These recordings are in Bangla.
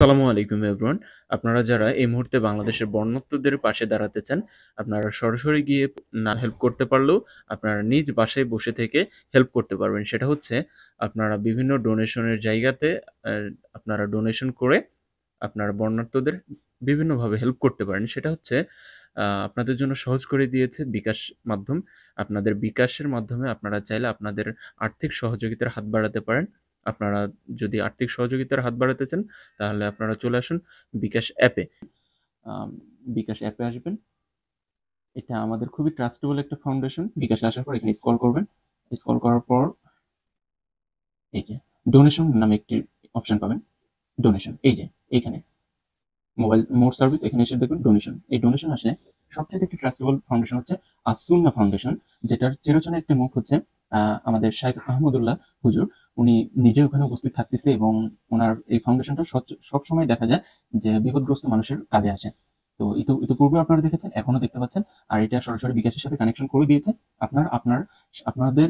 আসসালামু আলাইকুম এভরিওয়ান। আপনারা যারা এই মুহূর্তে বাংলাদেশের বন্যার্তদের পাশে দাঁড়াতে চান, আপনারা সরাসরি গিয়ে না হেল্প করতে পারলেও আপনারা নিজ বাসায় বসে থেকে হেল্প করতে পারবেন। সেটা হচ্ছে আপনারা বিভিন্ন ডোনেশনের জায়গাতে আ আপনারা ডোনেশন করে আপনারা বন্যার্তদের বিভিন্নভাবে হেল্প করতে পারেন। সেটা হচ্ছে আপনাদের জন্য সহজ করে দিয়েছে বিকাশ মাধ্যম। আপনাদের বিকাশের মাধ্যমে আপনারা চাইলে আপনাদের আর্থিক সহযোগিতার হাত বাড়াতে পারেন। আপনারা যদি আর্থিক সহযোগিতার হাত বাড়াতে চান, তাহলে আপনারা চলে আসুন বিকাশ অ্যাপে। আম বিকাশ অ্যাপে আসবেন। এটা আমাদের খুবই ট্রাস্টেবল একটা ফাউন্ডেশন। বিকাশে আসার পর এখানে স্ক্রল করবেন। স্ক্রল করার পর এই যে ডোনেশন নামে একটি অপশন পাবেন। ডোনেশন এই যে এইখানে মোবাইল মোর সার্ভিস এখানে এসে দেখবেন ডোনেশন। এই ডোনেশন আসলে সবচেয়ে একটি ট্রাস্টেবল ফাউন্ডেশন হচ্ছে আসুন্নাহ ফাউন্ডেশন, যেটার চিরচেনা একটা মুখ হচ্ছে আমাদের শাইখ আহমদুল্লাহ হুজুর। উনি নিজে ওখানে উপস্থিত থাকতেছে এবং ওনার এই ফাউন্ডেশনটা সবসময় দেখা যায় যে বিপদগ্রস্ত মানুষের কাজে আসে। তো ইতিপূর্বে আপনারা দেখেছেন, এখনো দেখতে পাচ্ছেন। আর এটা সরাসরি বিকাশের সাথে কানেকশন করে দিয়েছে। আপনাদের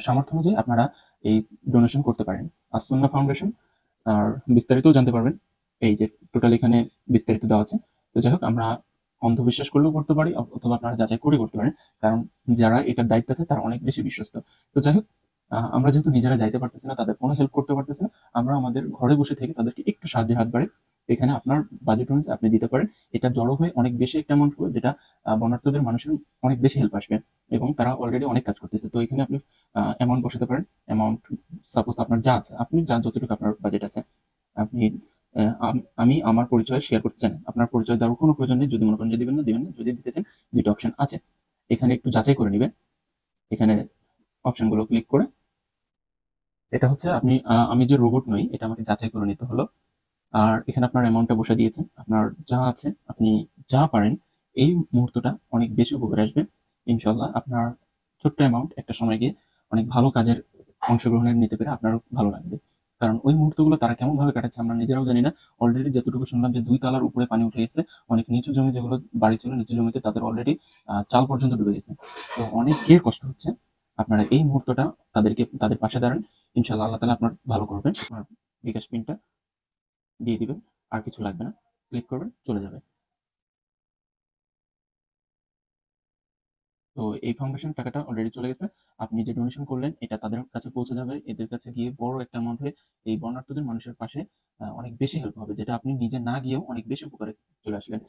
সামর্থ্য অনুযায়ী আপনারা এই ডোনেশন করতে পারেন। আসুন্নাহ ফাউন্ডেশন আর বিস্তারিতও জানতে পারবেন। এই যে টোটাল এখানে বিস্তারিত দেওয়া আছে। তো যাই হোক, আমরা অন্ধবিশ্বাস করলেও করতে পারি অথবা আপনারা যাচাই করে করতে পারেন। কারণ যারা এটার দায়িত্ব আছে তারা অনেক বেশি বিশ্বস্ত। তো যাই হোক, আমরা যেহেতু নিজেরা যাইতে পারতেছি না, তাদের কোনো হেল্প করতে পারতেছি না, আমরা আমাদের ঘরে বসে থেকে তাদেরকে একটু সাহায্যের হাত বাড়াই। এখানে আপনার বাজেট অনুযায়ী আপনি দিতে পারেন। এটা জড়ো হয়ে অনেক বেশি একটা অ্যামাউন্ট হবে, যেটা বন্যার্তদের মানুষের অনেক বেশি হেল্প আসবে এবং তারা অলরেডি অনেক কাজ করতেছে। তো এখানে আপনি অ্যামাউন্ট বসাতে পারেন। অ্যামাউন্ট সাপোজ আপনার যা আছে, আপনি যা যতটুকু আপনার বাজেট আছে আপনি আমি আমার পরিচয় শেয়ার করতে চান। আপনার পরিচয় দেওয়ার কোনো প্রয়োজন নেই। যদি মনে করেন যে দিবেন না, দিবেন না। যদি দিতে চান, ২ টা অপশন আছে। এখানে একটু যাচাই করে নিবেন। এখানে অপশনগুলো ক্লিক করে এটা হচ্ছে আমি যে রোবট নই, এটা আমাকে যাচাই করে নিতে হলো। আর এখানে আপনার অ্যামাউন্টটা বসে দিয়েছেন। আপনার যা আছে আপনি যা পারেন, এই মুহূর্তটা অনেক বেশি উপকারে আসবে। ইনশাআল্লাহ আপনার ছোট্ট অ্যামাউন্ট একটা সময় গিয়ে অনেক ভালো কাজের অংশগ্রহণে নিতে পেরে আপনারও ভালো লাগবে। কারণ ওই মুহূর্তগুলো তারা কেমনভাবে কাটাচ্ছে আমরা নিজেরাও জানি না। অলরেডি যতটুকু শুনলাম যে ২ তলার উপরে পানি উঠে গেছে। অনেক নিচু জমি যেগুলো বাড়ি ছিল, নিচু জমিতে তাদের অলরেডি চাল পর্যন্ত ডুবে গেছে। তো অনেকের কষ্ট হচ্ছে। আপনারা এই মুহূর্তটা তাদের পাশে দাঁড়ান। ইনশাআল্লাহ আল্লাহ তাআলা আপনার ভালো করবেন। আপনার বিকাশ পিনটা দিয়ে দিবেন। আর কিছু লাগবে না। ক্লিক করবেন, চলে যাবে। তো এই ফাউন্ডেশন টাকাটা অলরেডি চলে গেছে। আপনি যে ডোনেশন করলেন এটা তাদের কাছে পৌঁছে যাবে। এদের কাছে গিয়ে বড় একটা অ্যামাউন্ট হয়ে এই বর্ণাঢ্যদের মানুষের পাশে অনেক বেশি হেল্প হবে। যেটা আপনি নিজে না গিয়েও অনেক বেশি উপকারে চলে আসবেন।